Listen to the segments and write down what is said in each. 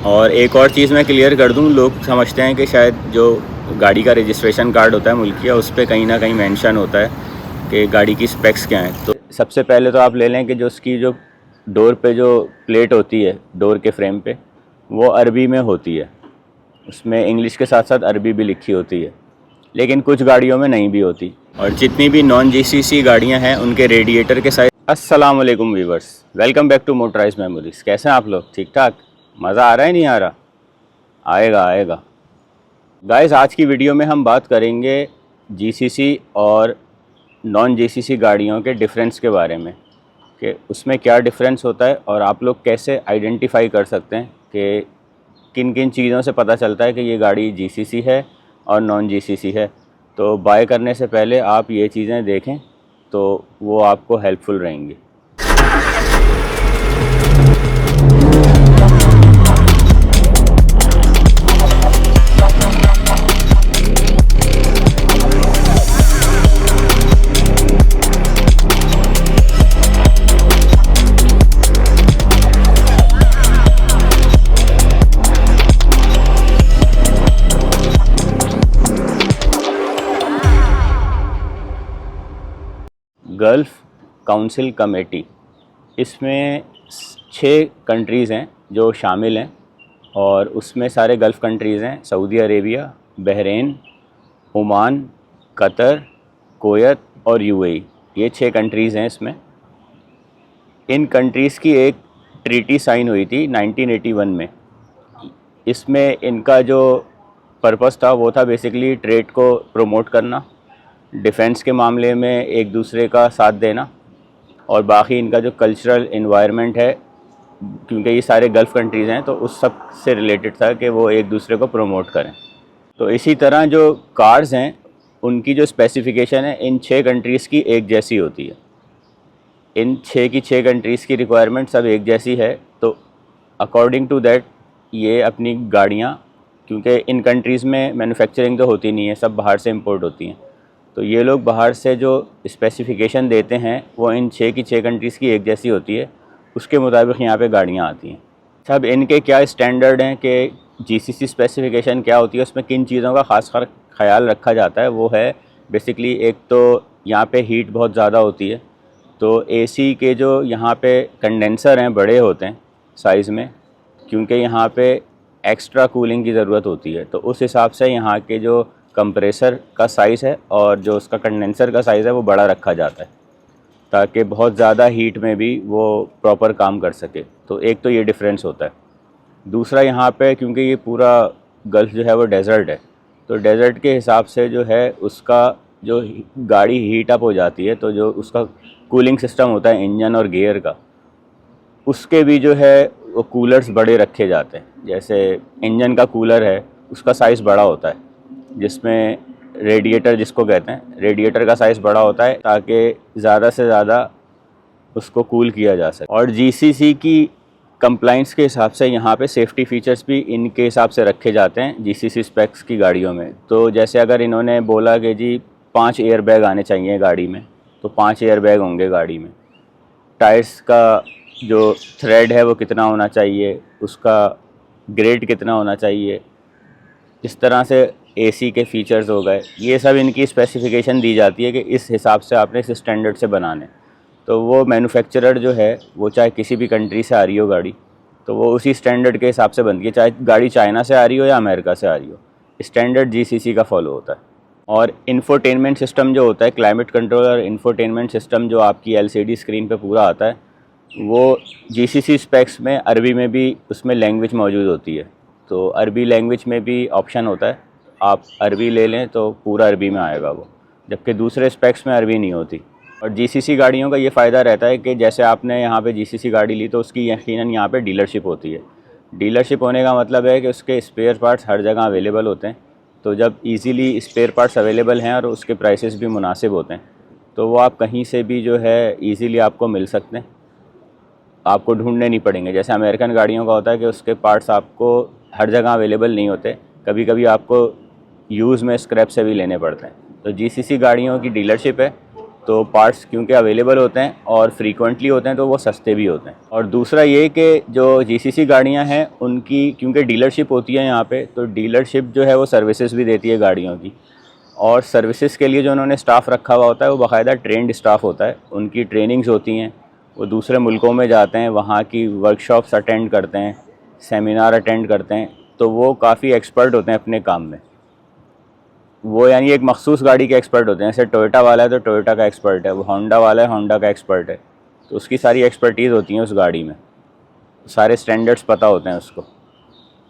और एक और चीज़ मैं क्लियर कर दूं, लोग समझते हैं कि शायद जो गाड़ी का रजिस्ट्रेशन कार्ड होता है मुल्किया, उस पर कहीं ना कहीं मेंशन होता है कि गाड़ी की स्पेक्स क्या हैं। तो सबसे पहले तो आप ले लें कि जो उसकी जो डोर पे जो प्लेट होती है डोर के फ्रेम पे, वो अरबी में होती है। उसमें इंग्लिश के साथ साथ अरबी भी लिखी होती है, लेकिन कुछ गाड़ियों में नहीं भी होती। और जितनी भी नॉन जीसीसी गाड़ियां हैं उनके रेडिएटर के साइज। अस्सलाम वालेकुम viewers, welcome back to Motorized Memories. कैसे हैं आप लोग? ठीक ठाक? मज़ा आ रहा है नहीं आ रहा? आएगा आएगा। गाइस, आज की वीडियो में हम बात करेंगे जीसीसी और नॉन जीसीसी गाड़ियों के डिफरेंस के बारे में, कि उसमें क्या डिफरेंस होता है और आप लोग कैसे आइडेंटिफाई कर सकते हैं कि किन किन चीज़ों से पता चलता है कि ये गाड़ी जीसीसी है और नॉन जीसीसी है। तो बाय करने से पहले आप ये चीज़ें देखें तो वो आपको हेल्पफुल रहेंगी। गल्फ़ काउंसिल कमेटी, इसमें 6 कंट्रीज़ हैं जो शामिल हैं, और उसमें सारे गल्फ़ कंट्रीज़ हैं: Saudi Arabia, Bahrain, Oman, Qatar, Kuwait और यूएई। ये 6 कंट्रीज़ हैं इसमें। इन कंट्रीज़ की एक ट्रीटी साइन हुई थी 1981 में। इसमें इनका जो पर्पस था वो था बेसिकली ट्रेड को प्रमोट करना, डिफेंस के मामले में एक दूसरे का साथ देना, और बाकी इनका जो कल्चरल इन्वायरमेंट है, क्योंकि ये सारे गल्फ़ कंट्रीज़ हैं तो उस सब से रिलेटेड था कि वो एक दूसरे को प्रमोट करें। तो इसी तरह जो कार्स हैं उनकी जो स्पेसिफ़िकेशन है इन 6 कंट्रीज़ की एक जैसी होती है। इन 6 की 6 कंट्रीज़ की रिक्वायरमेंट सब एक जैसी है। तो अकॉर्डिंग टू दैट ये अपनी गाड़ियाँ, क्योंकि इन कंट्रीज़ में मैन्युफैक्चरिंग तो होती नहीं है, सब बाहर से इंपोर्ट होती हैं, तो ये लोग बाहर से जो स्पेसिफ़िकेशन देते हैं वो इन 6 की 6 कंट्रीज़ की एक जैसी होती है। उसके मुताबिक यहाँ पे गाड़ियाँ आती हैं। सब इनके क्या स्टैंडर्ड हैं कि जीसीसी स्पेसिफ़िकेशन क्या होती है, उसमें किन चीज़ों का ख़ास ख्याल रखा जाता है, वो है बेसिकली एक तो यहाँ पे हीट बहुत ज़्यादा होती है, तो एसी के जो यहाँ पे कंडेंसर हैं बड़े होते हैं साइज़ में, क्योंकि यहाँ पे एक्स्ट्रा कूलिंग की ज़रूरत होती है। तो उस हिसाब से यहाँ के जो कंप्रेसर का साइज़ है और जो उसका कंडेंसर का साइज़ है वो बड़ा रखा जाता है, ताकि बहुत ज़्यादा हीट में भी वो प्रॉपर काम कर सके। तो एक तो ये डिफरेंस होता है। दूसरा, यहाँ पे क्योंकि ये पूरा गल्फ़ जो है वो डेज़र्ट है, तो डेज़र्ट के हिसाब से जो है उसका जो गाड़ी हीट अप हो जाती है, तो जो उसका कूलिंग सिस्टम होता है इंजन और गियर का, उसके भी जो है वो कूलर्स बड़े रखे जाते हैं। जैसे इंजन का कूलर है उसका साइज़ बड़ा होता है, जिसमें रेडिएटर जिसको कहते हैं, रेडिएटर का साइज़ बड़ा होता है ताकि ज़्यादा से ज़्यादा उसको कूल किया जा सके। और जीसीसी की कंप्लाइंस के हिसाब से यहाँ पे सेफ्टी फ़ीचर्स भी इनके हिसाब से रखे जाते हैं जीसीसी स्पेक्स की गाड़ियों में। तो जैसे अगर इन्होंने बोला कि जी 5 एयर बैग आने चाहिए गाड़ी में, तो 5 एयर बैग होंगे गाड़ी में। टायर्स का जो थ्रेड है वो कितना होना चाहिए, उसका ग्रेड कितना होना चाहिए, इस तरह से एसी के फ़ीचर्स हो गए, ये सब इनकी स्पेसिफ़िकेशन दी जाती है कि इस हिसाब से आपने इस स्टैंडर्ड से बनाने। तो वो मैन्युफैक्चरर जो है वो चाहे किसी भी कंट्री से आ रही हो गाड़ी, तो वो उसी स्टैंडर्ड के हिसाब से बनती है, चाहे गाड़ी चाइना से आ रही हो या अमेरिका से आ रही हो, स्टैंडर्ड जीसीसी का फॉलो होता है। और इंफोटेनमेंट सिस्टम जो होता है, क्लाइमेट कंट्रोल और इंफोटेनमेंट सिस्टम जो आपकी एलसीडी स्क्रीन पे पूरा आता है, वो जीसीसी स्पेक्स में अरबी में भी उसमें लैंग्वेज मौजूद होती है। तो अरबी लैंग्वेज में भी ऑप्शन होता है, आप अरबी ले लें तो पूरा अरबी में आएगा वो, जबकि दूसरे स्पेक्स में अरबी नहीं होती। और जीसीसी गाड़ियों का ये फ़ायदा रहता है कि जैसे आपने यहाँ पे जीसीसी गाड़ी ली तो उसकी यकीनन यहाँ पे डीलरशिप होती है। डीलरशिप होने का मतलब है कि उसके स्पेयर पार्ट्स हर जगह अवेलेबल होते हैं। तो जब इजीली स्पेयर पार्ट्स अवेलेबल हैं और उसके प्राइसेस भी मुनासिब होते हैं, तो वो आप कहीं से भी जो है इजीली आपको मिल सकते हैं, आपको ढूंढने नहीं पड़ेंगे। जैसे अमेरिकन गाड़ियों का होता है कि उसके पार्ट्स आपको हर जगह अवेलेबल नहीं होते, कभी कभी आपको यूज़ में स्क्रैप से भी लेने पड़ते हैं। तो जीसीसी गाड़ियों की डीलरशिप है तो पार्ट्स क्योंकि अवेलेबल होते हैं और फ्रीक्वेंटली होते हैं तो वो सस्ते भी होते हैं। और दूसरा ये कि जो जीसीसी गाड़ियां हैं उनकी क्योंकि डीलरशिप होती है यहाँ पे, तो डीलरशिप जो है वो सर्विसेज भी देती है गाड़ियों की, और सर्विसेज के लिए जो उन्होंने स्टाफ़ रखा हुआ होता है वो बाकायदा ट्रेंड स्टाफ होता है। उनकी ट्रेनिंग्स होती हैं, वो दूसरे मुल्कों में जाते हैं, वहाँ की वर्कशॉप्स अटेंड करते हैं, सेमिनार अटेंड करते हैं, तो वो काफ़ी एक्सपर्ट होते हैं अपने काम में। वो यानी एक मखसूस गाड़ी के एक्सपर्ट होते हैं। जैसे टोयोटा वाला है तो टोयोटा का एक्सपर्ट है, वो होंडा वाला है होंडा का एक्सपर्ट है, तो उसकी सारी एक्सपर्टीज़ होती हैं उस गाड़ी में, सारे स्टैंडर्ड्स पता होते हैं उसको।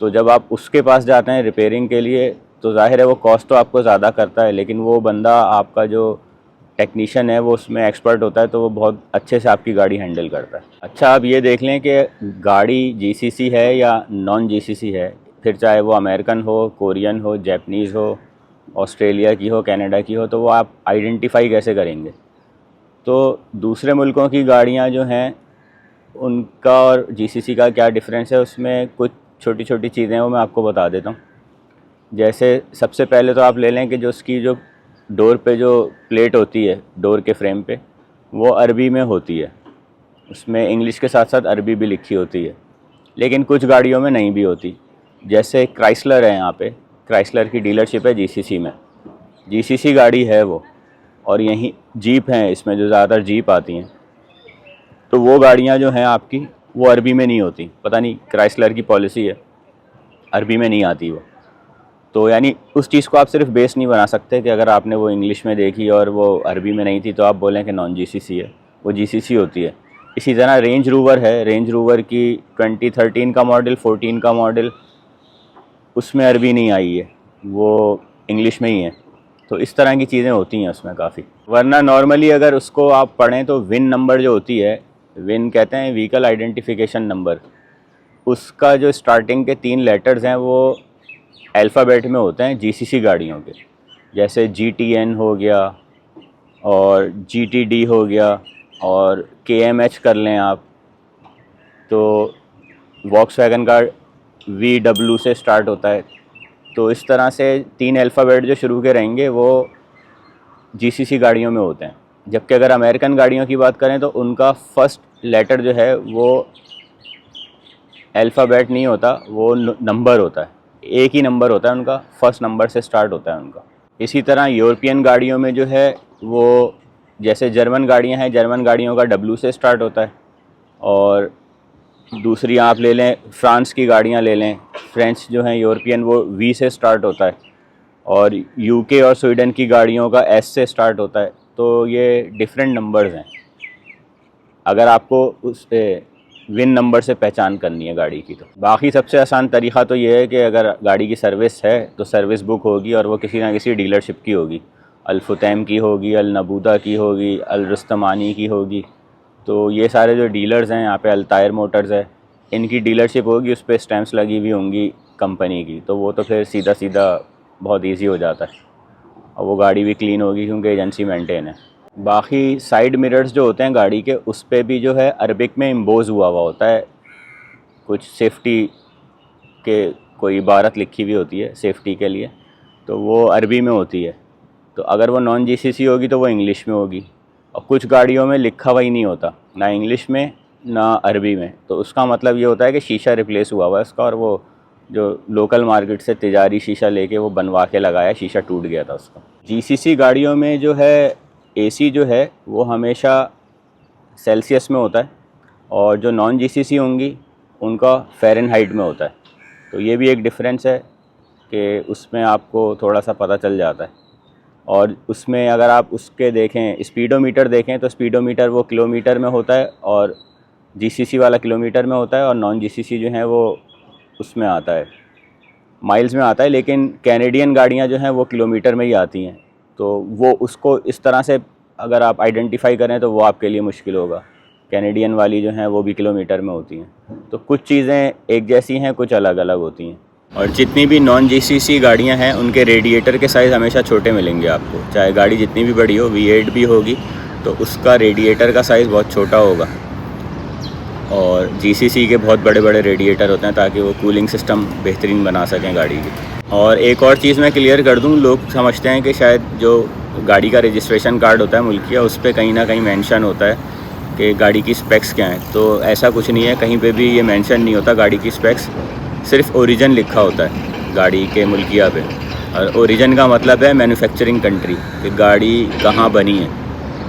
तो जब आप उसके पास जाते हैं रिपेयरिंग के लिए तो जाहिर है वो कॉस्ट तो आपको ज़्यादा करता है, लेकिन वो बंदा आपका जो टेक्नीशियन है वो उसमें एक्सपर्ट होता है, तो वो बहुत अच्छे से आपकी गाड़ी हैंडल करता है। अच्छा, आप ये देख लें कि गाड़ी जीसीसी है या नॉन जीसीसी है, फिर चाहे वो अमेरिकन हो, कोरियन हो, जैपनीज़ हो, ऑस्ट्रेलिया की हो, कनाडा की हो, तो वो आप आइडेंटिफाई कैसे करेंगे? तो दूसरे मुल्कों की गाड़ियाँ जो हैं उनका और जीसीसी का क्या डिफरेंस है, उसमें कुछ छोटी छोटी चीज़ें वो मैं आपको बता देता हूँ। जैसे सबसे पहले तो आप ले लें कि जो उसकी जो डोर पे जो प्लेट होती है डोर के फ्रेम पे, वो अरबी में होती है, उसमें इंग्लिश के साथ साथ अरबी भी लिखी होती है, लेकिन कुछ गाड़ियों में नहीं भी होती। जैसे क्राइसलर है, यहाँ पे क्राइसलर की डीलरशिप है जीसीसी में, जीसीसी गाड़ी है वो, और यहीं जीप हैं इसमें जो ज़्यादातर जीप आती हैं, तो वो गाड़ियाँ जो हैं आपकी वो अरबी में नहीं होती। पता नहीं क्राइसलर की पॉलिसी है, अरबी में नहीं आती वो। तो यानी उस चीज़ को आप सिर्फ बेस नहीं बना सकते कि अगर आपने वो इंग्लिश में देखी और वो अरबी में नहीं थी तो आप बोलें कि नॉन जीसीसी है, वो जीसीसी होती है। इसी तरह रेंज रोवर है, रेंज रोवर की 2013 का मॉडल, 14 का मॉडल, उसमें अरबी नहीं आई है, वो इंग्लिश में ही है। तो इस तरह की चीज़ें होती हैं उसमें काफ़ी। वरना नॉर्मली अगर उसको आप पढ़ें तो विन नंबर जो होती है, विन कहते हैं व्हीकल आइडेंटिफिकेशन नंबर, उसका जो स्टार्टिंग के 3 लेटर्स हैं वो अल्फ़ाबेट में होते हैं जीसीसी गाड़ियों के। जैसे जीटीएन हो गया और जीटीडी हो गया और केएमएच कर लें आप, तो वॉक्सवैगन का वीडब्ल्यू से स्टार्ट होता है। तो इस तरह से 3 अल्फ़ाबेट जो शुरू के रहेंगे वो जीसीसी गाड़ियों में होते हैं। जबकि अगर अमेरिकन गाड़ियों की बात करें तो उनका फर्स्ट लेटर जो है वो अल्फ़ाबेट नहीं होता, वो नंबर होता है, एक ही नंबर होता है उनका, फर्स्ट नंबर से स्टार्ट होता है उनका। इसी तरह यूरोपियन गाड़ियों में जो है वो, जैसे जर्मन गाड़ियां हैं, जर्मन गाड़ियों का डब्ल्यू से स्टार्ट होता है, और दूसरी आप ले लें फ्रांस की गाड़ियां ले लें, फ्रेंच जो हैं यूरोपियन, वो वी से स्टार्ट होता है, और यूके और स्वीडन की गाड़ियों का एस से स्टार्ट होता है। तो ये डिफरेंट नंबर्स हैं। अगर आपको उस विन नंबर से पहचान करनी है गाड़ी की, तो बाकी सबसे आसान तरीक़ा तो ये है कि अगर गाड़ी की सर्विस है तो सर्विस बुक होगी और वो किसी ना किसी डीलरशिप की होगी, अल-फुतैम की होगी, अल-नबूदा की होगी, अल-रुस्तमानी की होगी। तो ये सारे जो डीलर्स हैं यहाँ पे, अल-तायर मोटर्स है, इनकी डीलरशिप होगी, उस पर स्टैम्प्स लगी हुई होंगी कंपनी की, तो वो तो फिर सीधा सीधा बहुत ईजी हो जाता है, और वो गाड़ी भी क्लीन होगी क्योंकि एजेंसी मेंटेन है। बाकी साइड मिरर्स जो होते हैं गाड़ी के, उस पे भी जो है अरबिक में इम्बोज़ हुआ होता है, कुछ सेफ्टी के कोई इबारत लिखी हुई होती है सेफ्टी के लिए, तो वो अरबी में होती है। तो अगर वो नॉन जीसीसी होगी तो वो इंग्लिश में होगी, और कुछ गाड़ियों में लिखा हुआ ही नहीं होता, ना इंग्लिश में ना अरबी में। तो उसका मतलब ये होता है कि शीशा रिप्लेस हुआ हुआ है उसका, और वो जो लोकल मार्केट से तिजारी शीशा लेके वो बनवा के लगाया, शीशा टूट गया था उसका। जीसीसी गाड़ियों में जो है एसी जो है वो हमेशा सेल्सियस में होता है, और जो नॉन जीसीसी होंगी उनका फ़ारेनहाइट में होता है। तो ये भी एक डिफरेंस है कि उसमें आपको थोड़ा सा पता चल जाता है। और उसमें अगर आप उसके देखें, स्पीडोमीटर देखें, तो स्पीडोमीटर वो किलोमीटर में होता है, और जीसीसी वाला किलोमीटर में होता है, और नॉन जीसीसी जो है वो उसमें आता है, माइल्स में आता है। लेकिन कैनेडियन गाड़ियाँ जो हैं वो किलोमीटर में ही आती हैं, तो वो उसको इस तरह से अगर आप आइडेंटिफाई करें तो वो आपके लिए मुश्किल होगा। कैनेडियन वाली जो हैं वो भी किलोमीटर में होती हैं। तो कुछ चीज़ें एक जैसी हैं, कुछ अलग अलग होती हैं। और जितनी भी नॉन जीसीसी गाड़ियां हैं उनके रेडिएटर के साइज़ हमेशा छोटे मिलेंगे आपको, चाहे गाड़ी जितनी भी बड़ी हो, V8 भी होगी तो उसका रेडिएटर का साइज़ बहुत छोटा होगा। और GCC के बहुत बड़े बड़े रेडिएटर होते हैं ताकि वो कूलिंग सिस्टम बेहतरीन बना सकें गाड़ी की। और एक और चीज़ मैं क्लियर कर दूं, लोग समझते हैं कि शायद जो गाड़ी का रजिस्ट्रेशन कार्ड होता है मुल्किया, उस पर कहीं ना कहीं मेंशन होता है कि गाड़ी की स्पेक्स क्या हैं। तो ऐसा कुछ नहीं है, कहीं पे भी ये मेंशन नहीं होता गाड़ी की स्पेक्स, सिर्फ ओरिजिन लिखा होता है गाड़ी के मुल्किया पे। और ओरिजिन का मतलब है मैन्युफैक्चरिंग कंट्री, कि गाड़ी कहाँ बनी है।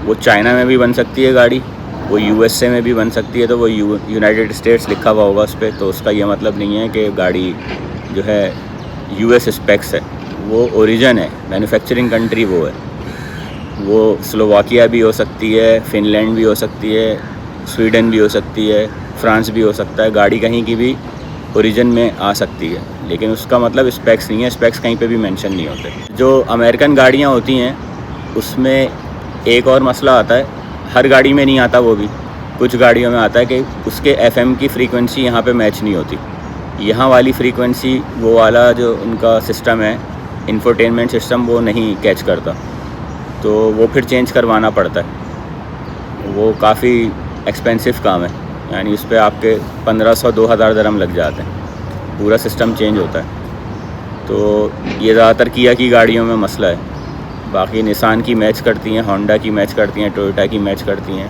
वो चाइना में भी बन सकती है गाड़ी, वो USA में भी बन सकती है, तो वो यूनाइटेड स्टेट्स लिखा हुआ होगा उस पर, तो उसका ये मतलब नहीं है कि गाड़ी जो है US स्पेक्स है। वो ओरिजिन है, मैन्युफैक्चरिंग कंट्री वो है। वो स्लोवाकिया भी हो सकती है, फिनलैंड भी हो सकती है, स्वीडन भी हो सकती है, फ्रांस भी हो सकता है। गाड़ी कहीं की भी ओरिजिन में आ सकती है, लेकिन उसका मतलब स्पेक्स नहीं है, स्पेक्स कहीं पे भी मेंशन नहीं होते। जो अमेरिकन गाड़ियाँ होती हैं उसमें एक और मसला आता है, हर गाड़ी में नहीं आता, वो भी कुछ गाड़ियों में आता है कि उसके FM की फ्रीक्वेंसी यहाँ पे मैच नहीं होती। यहाँ वाली फ्रीक्वेंसी, वो वाला जो उनका सिस्टम है, इंफोटेनमेंट सिस्टम, वो नहीं कैच करता, तो वो फिर चेंज करवाना पड़ता है। वो काफ़ी एक्सपेंसिव काम है, यानी उस पर आपके 1500-2000 दरम लग जाते हैं, पूरा सिस्टम चेंज होता है। तो ये ज़्यादातर किया की गाड़ियों में मसला है। बाकी निसान की मैच करती हैं, होंडा की मैच करती हैं, टोयोटा की मैच करती हैं,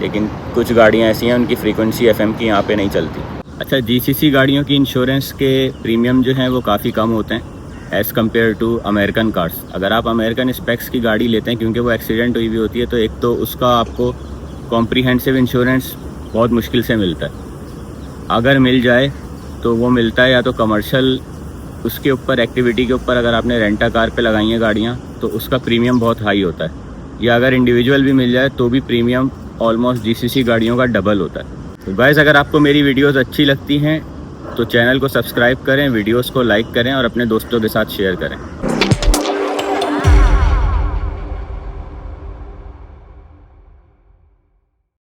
लेकिन कुछ गाड़ियाँ ऐसी हैं उनकी फ्रीक्वेंसी FM की यहाँ पे नहीं चलती। अच्छा, GCC गाड़ियों की इंश्योरेंस के प्रीमियम जो हैं वो काफ़ी कम होते हैं as compared to American cars. अगर आप अमेरिकन स्पेक्स की गाड़ी लेते हैं, क्योंकि वो एक्सीडेंट हुई हुई होती है, तो एक तो उसका आपको कॉम्प्रीहेंसिव इंश्योरेंस बहुत मुश्किल से मिलता है। अगर मिल जाए तो वो मिलता है या तो कमर्शियल, उसके ऊपर एक्टिविटी के ऊपर अगर आपने रेंटा कार पे लगाई हैं गाड़ियाँ, तो उसका प्रीमियम बहुत हाई होता है। या अगर इंडिविजुअल भी मिल जाए तो भी प्रीमियम ऑलमोस्ट GCC गाड़ियों का डबल होता है। तो गाइस, अगर आपको मेरी वीडियोस अच्छी लगती हैं तो चैनल को सब्सक्राइब करें, वीडियोस को लाइक करें और अपने दोस्तों के साथ शेयर करें।